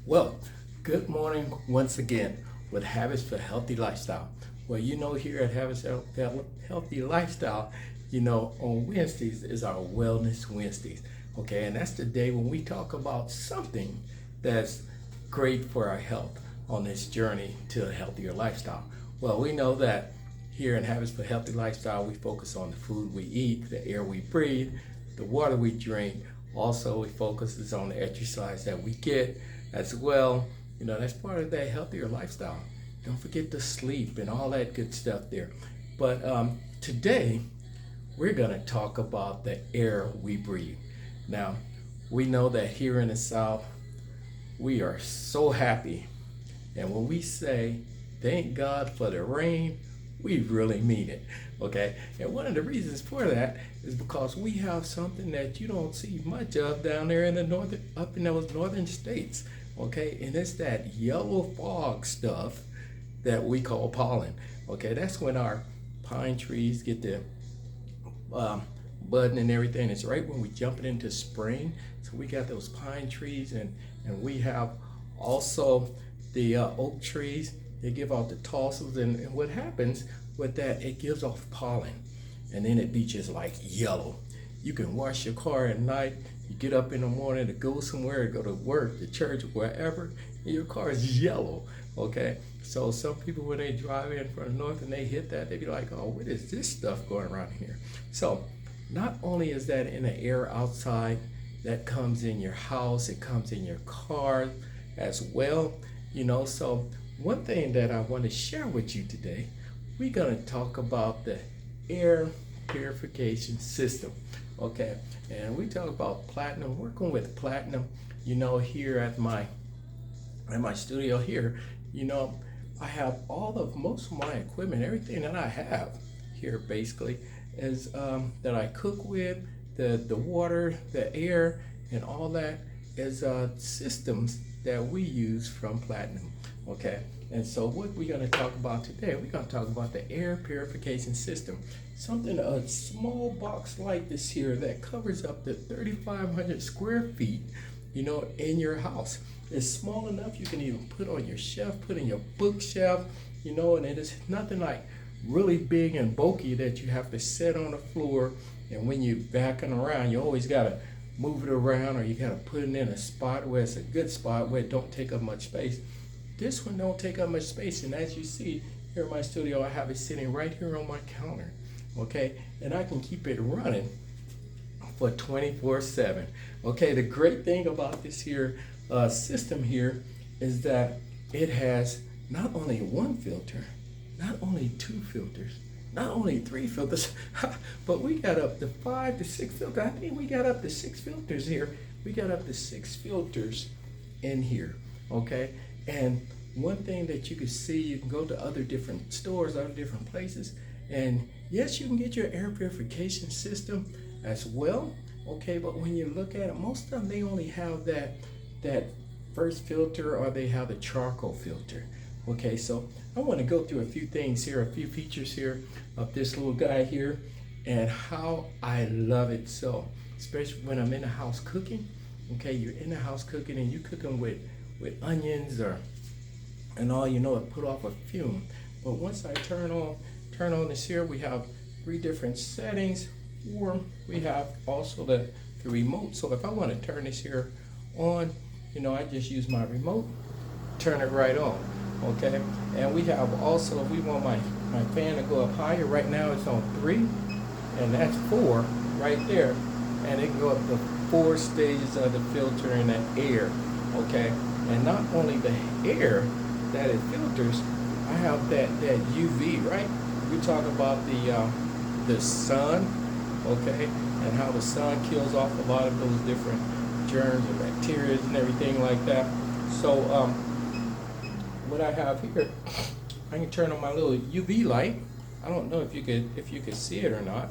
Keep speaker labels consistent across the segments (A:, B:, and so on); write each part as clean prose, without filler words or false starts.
A: Well, good morning once again with Habits for Healthy Lifestyle. Well, here at Habits for Healthy Lifestyle, on Wednesdays is our Wellness Wednesdays. Okay, and that's the day when we talk about something that's great for our health on this journey to a healthier lifestyle. Well, we know that here in Habits for Healthy Lifestyle, we focus on the food we eat, the air we breathe, the water we drink. Also, we focus on the exercise that we get as well. That's part of that healthier lifestyle. Don't forget to sleep and all that good stuff there. But today, we're going to talk about the air we breathe. Now, we know that here in the South, we are so happy. And when we say, thank God for the rain, we really mean it, okay? And one of the reasons for that is because we have something that you don't see much of down there in up in those northern states, okay? And it's that yellow fog stuff that we call pollen, okay? That's when our pine trees get the budding and everything. It's right when we jumping into spring. So we got those pine trees and we have also the oak trees. They give off the tassels, and what happens with that, it gives off pollen, and then it be just like yellow. You can wash your car at night, you get up in the morning to go somewhere, go to work, to church, wherever, and your car is yellow, okay? So some people, when they drive in from the north and they hit that, they be like, oh, what is this stuff going around here? So not only is that in the air outside, that comes in your house, it comes in your car as well, so one thing that I want to share with you today, we're going to talk about the air purification system, okay? And we talk about platinum, working with platinum, here at my studio here, I have most of my equipment, everything that I have here basically is that I cook with, the water, the air, and all that is systems that we use from platinum. Okay, and so what we're going to talk about today, we're going to talk about the air purification system. Something, a small box like this here that covers up to 3,500 square feet, in your house. It's small enough you can even put on your shelf, put in your bookshelf, and it is nothing like really big and bulky that you have to sit on the floor, and when you're backing around, you always got to move it around, or you got to put it in a spot where it's a good spot where it don't take up much space. This one don't take up much space, and as you see here in my studio, I have it sitting right here on my counter, okay? And I can keep it running for 24/7. Okay, the great thing about this here system here is that it has not only one filter, not only two filters, not only three filters, but we got up to 5 to 6 filters. I think we got up to 6 filters here. We got up to 6 filters in here, okay? And one thing that you can see, you can go to other different stores, other different places, and yes, you can get your air purification system as well, okay? But when you look at it, most of them, they only have that first filter, or they have the charcoal filter. Okay, so I want to go through a few things here, a few features here of this little guy here, and how I love it so, especially when I'm in the house cooking. Okay, you're in the house cooking and you cooking with onions and all, it put off a fume. But once I turn on this here, we have 3 different settings, or we have also the remote. So if I want to turn this here on, I just use my remote, turn it right on. Okay, and we have also, if we want my fan to go up higher, right now it's on 3, and that's 4 right there, and it can go up to 4 stages of the filter in the air. Okay, and not only the air that it filters, I have that UV, right? We talk about the sun, okay, and how the sun kills off a lot of those different germs and bacteria and everything like that. So what I have here, I can turn on my little UV light. I don't know if you could see it or not.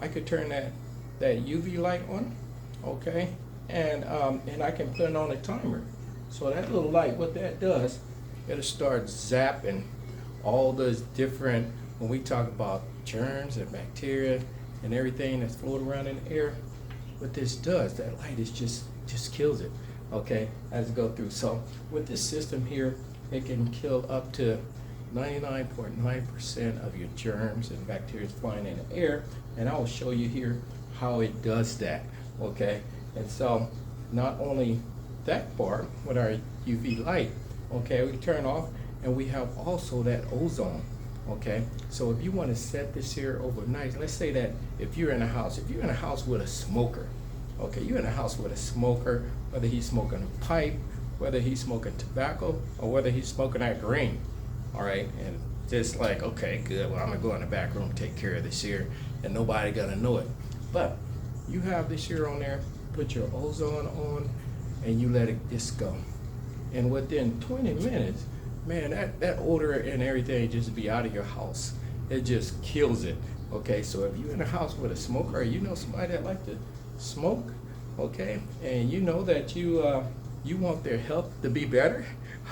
A: I could turn that UV light on, okay, and I can put it on a timer. So that little light, what that does, it'll start zapping all those different, when we talk about germs and bacteria and everything that's floating around in the air. What this does, that light is just kills it. okay, as it go through. So with this system here, it can kill up to 99.9% of your germs and bacteria flying in the air, and I will show you here how it does that, okay? And so not only that part with our UV light, okay, we turn off, and we have also that ozone, okay? So if you want to set this here overnight, let's say that if you're in a house with a smoker, okay, you're in a house with a smoker, whether he's smoking a pipe, whether he's smoking tobacco, or whether he's smoking that green, all right? And just like, okay, good, well, I'm gonna go in the back room, take care of this here, and nobody gonna know it. But you have this here on there, put your ozone on, and you let it just go. And within 20 minutes, man, that odor and everything just be out of your house. It just kills it, okay? So if you're in a house with a smoker, or you know somebody that like to smoke, okay, and you know that you want their health to be better,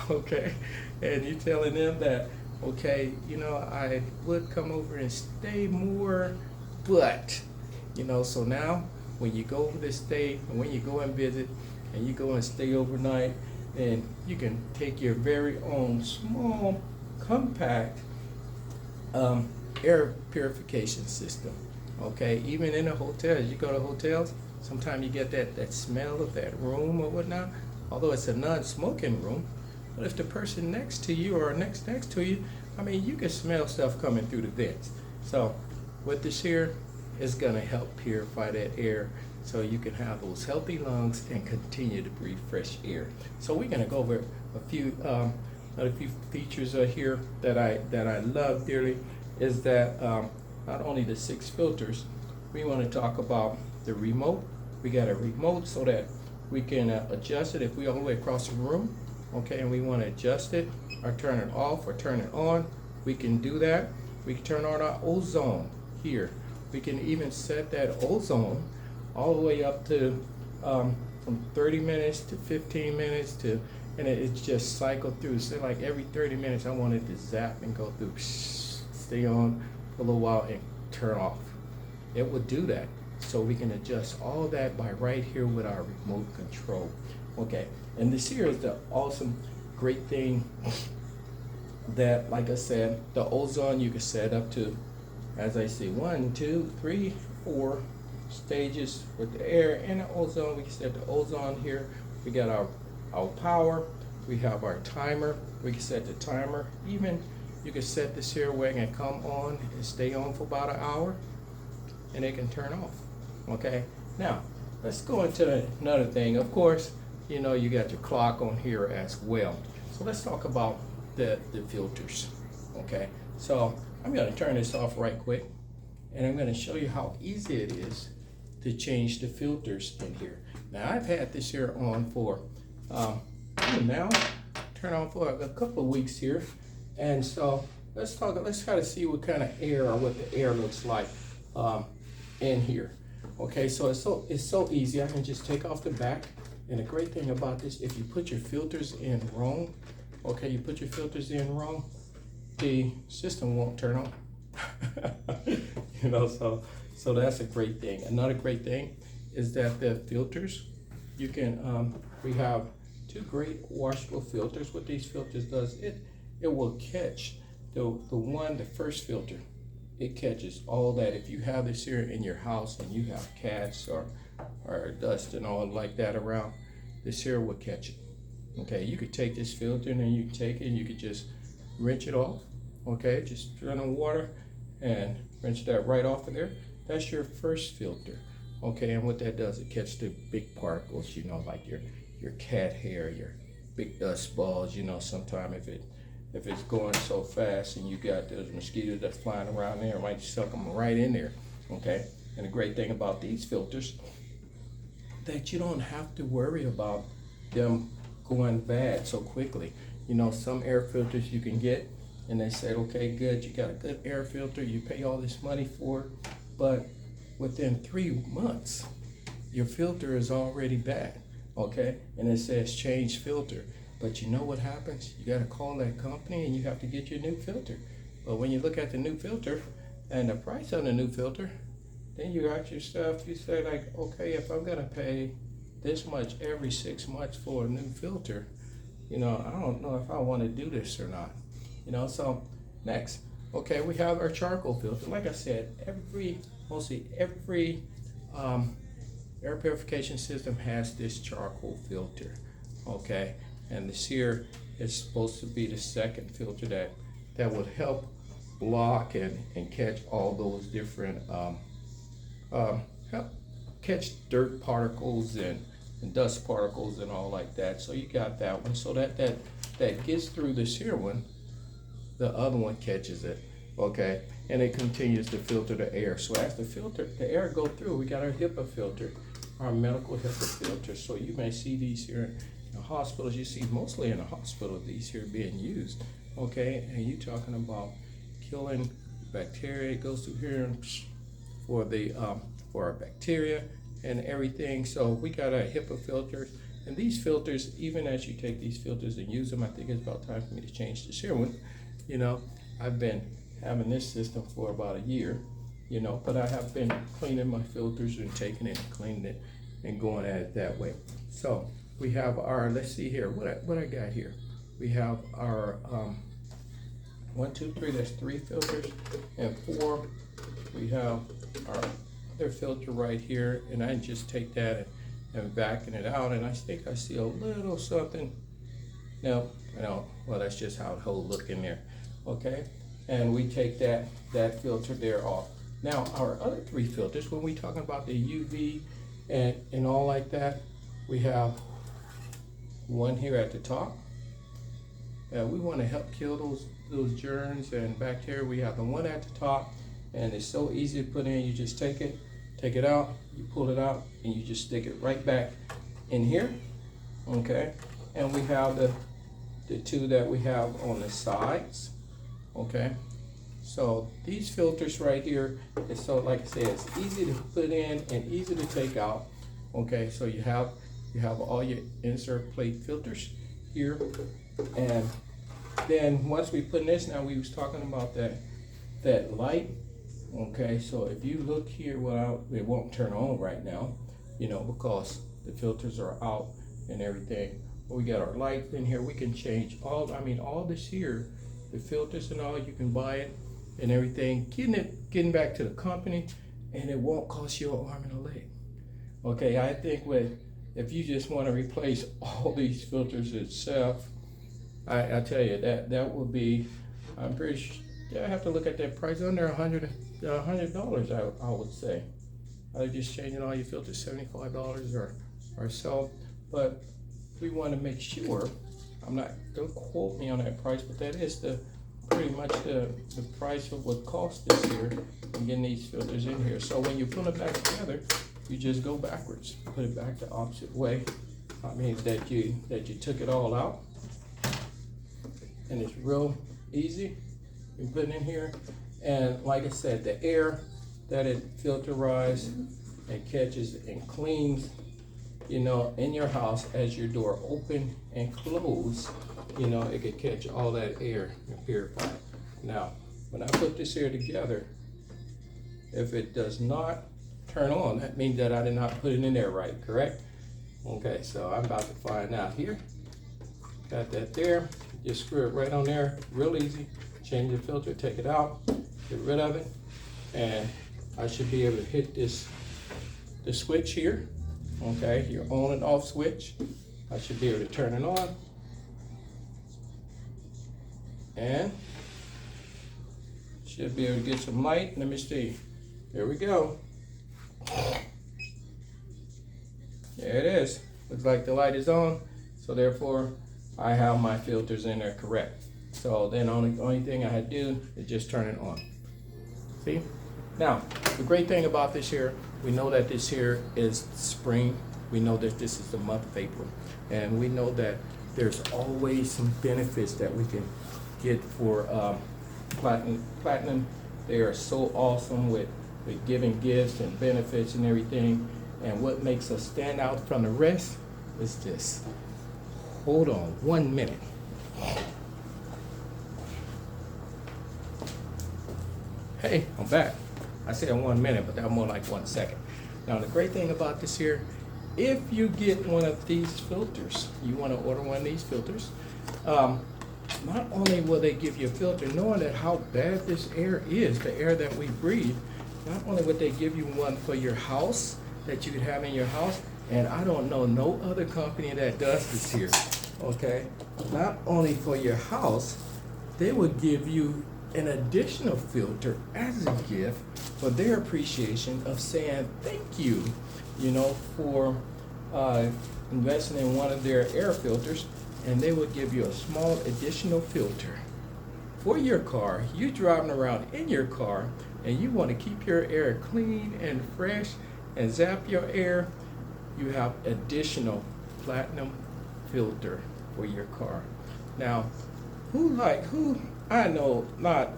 A: okay, and you telling them that, okay, you know, I would come over and stay more, but, you know, so now when you go over to stay, and when you go and visit, and you go and stay overnight, and you can take your very own small, compact air purification system, okay? Even in a hotel, you go to hotels, sometimes you get that smell of that room or whatnot, although it's a non-smoking room. But if the person next to you or next to you, I mean, you can smell stuff coming through the vents. So with this here, it's gonna help purify that air so you can have those healthy lungs and continue to breathe fresh air. So we're gonna go over a few features here that I love dearly. Is that not only the 6 filters, we want to talk about the remote. We got a remote so that we can adjust it if we all the way across the room, okay, and we want to adjust it or turn it off or turn it on. We can do that. We can turn on our ozone here. We can even set that ozone all the way up to from 30 minutes to 15 minutes to, and it's just cycled through. So like every 30 minutes, I want it to zap and go through, stay on for a little while and turn off. It will do that. So we can adjust all that by right here with our remote control. Okay, and this here is the awesome, great thing that, like I said, the ozone you can set up to, as I say, 1, 2, 3, 4 stages with the air and the ozone. We can set the ozone here. We got our power. We have our timer. We can set the timer. Even you can set this here where it can come on and stay on for about an hour, and it can turn off. Okay, now let's go into another thing. Of course, you know, you got your clock on here as well. So let's talk about the filters. Okay, so I'm going to turn this off right quick, and I'm going to show you how easy it is to change the filters in here. Now I've had this here on for now turn on for a couple of weeks here, and so let's try to see what kind of air or what the air looks like in here. Okay, so it's so easy. I can just take off the back, and the great thing about this, if you put your filters in wrong, okay, you put your filters in wrong, the system won't turn on. You know, so that's a great thing. Another great thing is that the filters, you can we have 2 great washable filters. What these filters does, it will catch the first filter. It catches all that. If you have this here in your house and you have cats or dust and all like that around, this here will catch it. Okay, you could take this filter and then you can take it and you could just rinse it off. Okay, just run on water and rinse that right off of there. That's your first filter. Okay, and what that does, it catches the big particles, you know, like your cat hair, your big dust balls, you know. Sometimes if it's going so fast and you got those mosquitoes that's flying around there, it might suck them right in there. Okay, and the great thing about these filters, that you don't have to worry about them going bad so quickly. You know, some air filters you can get and they said, okay, good, you got a good air filter, you pay all this money for it, but within 3 months, your filter is already bad, okay? And it says change filter. But you know what happens? You gotta call that company and you have to get your new filter. But when you look at the new filter and the price on the new filter, then you got your stuff, you say like, okay, if I'm gonna pay this much every 6 months for a new filter, I don't know if I want to do this or not. So next, okay, we have our charcoal filter. Like I said, mostly every air purification system has this charcoal filter, okay? And this here is supposed to be the second filter that would help block and catch all those different, help catch dirt particles and dust particles and all like that. So you got that one. So that gets through this here one, the other one catches it, okay? And it continues to filter the air. So as the air go through, we got our HEPA filter, our medical HEPA filter. So you may see these here in the hospitals. You see mostly in the hospital these here being used, okay? And you talking about killing bacteria. It goes through here for our bacteria and everything. So we got our HEPA filters, and these filters, even as you take these filters and use them, I think it's about time for me to change this here one. I've been having this system for about a year, but I have been cleaning my filters and taking it and cleaning it and going at it that way. So we have our, let's see here, what I got here. We have our 1, 2, 3, that's 3 filters, and 4, we have our other filter right here, and I just take that and vacuum it out, and I think I see a little something. No, well, that's just how it whole look in there, okay? And we take that filter there off. Now, our other 3 filters, when we talking about the UV and all like that, we have one here at the top. We want to help kill those germs and bacteria. We have the one at the top, and it's so easy to put in. You just take it out, you pull it out, and you just stick it right back in here, okay? And we have the 2 that we have on the sides, okay? So these filters right here, it's so, like I said, it's easy to put in and easy to take out, okay? So you have all your insert plate filters here, and then once we put in this, now we was talking about that light, okay? So if you look here, it won't turn on right now, because the filters are out and everything. But we got our lights in here. We can change all this here, the filters and all. You can buy it and everything. Getting back to the company, and it won't cost you an arm and a leg. Okay, I think if you just want to replace all these filters itself, I tell you that would be, I'm pretty sure, I have to look at that price under $100. I would say. Just changing all your filters, $75 or so. But we want to make sure, don't quote me on that price, but that is pretty much the price of what cost this here and getting these filters in here. So when you put it back together, you just go backwards, put it back the opposite way. That you took it all out, and it's real easy. You put it in here, and like I said, the air that it filterizes and catches and cleans, in your house as your door open and close, it could catch all that air and purify it. Now, when I put this here together, if it does not turn on, that means that I did not put it in there right, correct? Okay, so I'm about to find out here. Got that there. Just screw it right on there, real easy. Change the filter, take it out, get rid of it, and I should be able to hit the switch here. Okay, your on and off switch. I should be able to turn it on, and should be able to get some light. Let me see. There we go. There it is. Looks like the light is on, so therefore I have my filters in there correct. So then only thing I had to do is just turn it on. See? Now, the great thing about this here, we know that this here is spring. We know that this is the month of April. And we know that there's always some benefits that we can get for Platinum. They are so awesome with giving gifts and benefits and everything. And what makes us stand out from the rest is this. Hold on 1 minute. Hey, I'm back. I said 1 minute, but that was more like 1 second. Now the great thing about this here if you get one of these filters, you want to order one of these filters, not only will they give you a filter, knowing that how bad this air is, the air that we breathe, not only would they give you one for your house that you could have in your house, and I don't know no other company that does this here, okay? Not only for your house, they would give you an additional filter as a gift for their appreciation of saying thank you, for investing in one of their air filters, and they would give you a small additional filter for your car. You driving around in your car and you want to keep your air clean and fresh and zap your air, you have additional platinum filter for your car. Now, I know not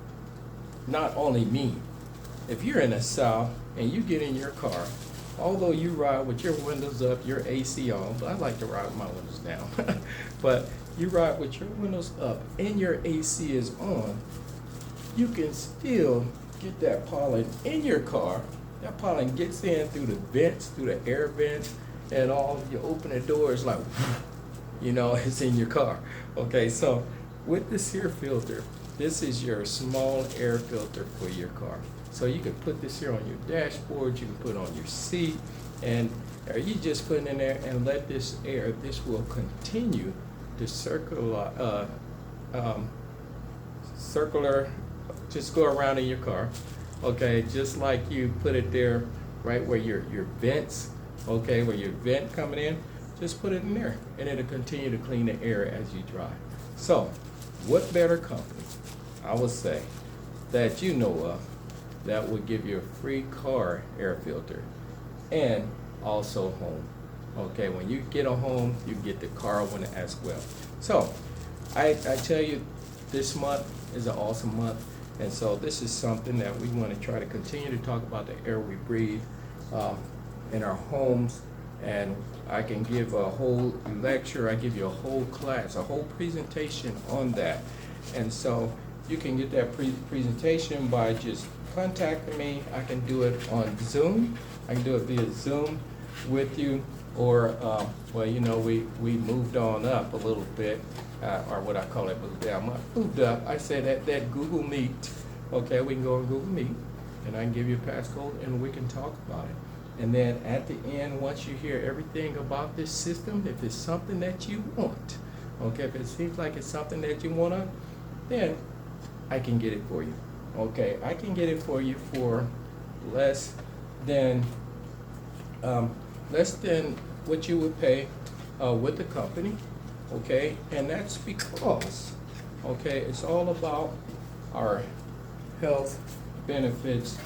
A: only me, if you're in the South and you get in your car, although you ride with your windows up, your AC on, but I like to ride with my windows down, but you ride with your windows up and your AC is on, you can still get that pollen in your car. That pollen gets in through the vents, through the air vents, and all. You open the door, it's like, it's in your car. Okay, so with this here filter, this is your small air filter for your car. So you can put this here on your dashboard, you can put it on your seat, and you just put it in there and let this air, this will continue to circular, just go around in your car. Okay, just like you put it there right where your vents, okay, where your vent coming in, just put it in there and it'll continue to clean the air as you drive. So, what better company, I would say, that you know of that would give you a free car air filter and also home. Okay, when you get a home, you get the car one as well. So, I tell you, this month is an awesome month. And so this is something that we want to try to continue to talk about, the air we breathe in our homes. And I can give a whole lecture, I give you a whole class, a whole presentation on that. And so you can get that presentation by just contacting me. I can do it on Zoom. I can do it via Zoom with you. Or, we moved on up a little bit. Or what I call it, moved down. Moved up. I said that Google Meet. Okay, we can go on Google Meet, and I can give you a passcode, and we can talk about it. And then at the end, once you hear everything about this system, if it's something that you want, okay, if it seems like it's something that you want to, then I can get it for you. Okay, I can get it for you for less than what you would pay with the company. Okay, and that's because, okay, it's all about our health benefits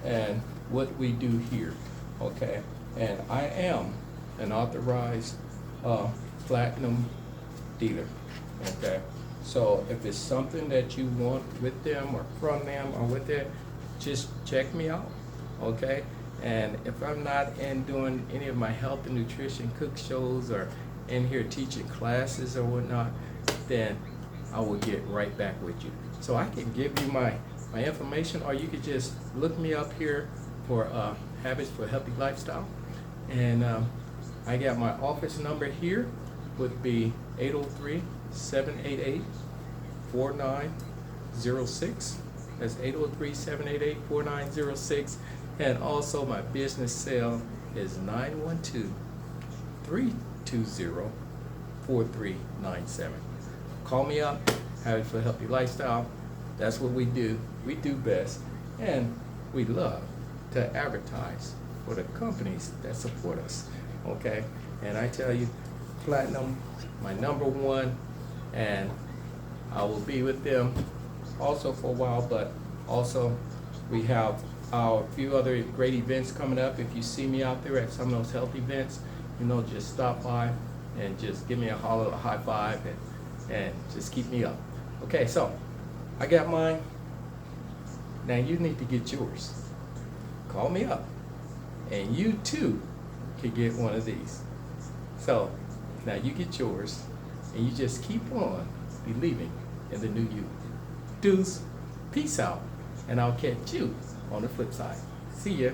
A: and what we do here. Okay, and I am an authorized platinum dealer. Okay, so if it's something that you want with them or from them or with it, just check me out. Okay, and if I'm not in doing any of my health and nutrition cook shows or in here teaching classes or whatnot, then I will get right back with you. So I can give you my information, or you could just look me up here for Habits for Healthy Lifestyle. And I got my office number here, would be 803-788-4906. That's 803-788-4906. And also my business cell is 912-320-4397. Call me up, Habits for Healthy Lifestyle. That's what we do. We do best. And we love to advertise for the companies that support us. Okay? And I tell you, Platinum, my number one, and I will be with them also for a while, but also we have a few other great events coming up. If you see me out there at some of those health events, just stop by and just give me a holler, a high five, and just keep me up. Okay, so I got mine. Now you need to get yours. Call me up, and you too can get one of these. So now you get yours, and you just keep on believing in the new you. Deuce, peace out, and I'll catch you on the flip side. See ya.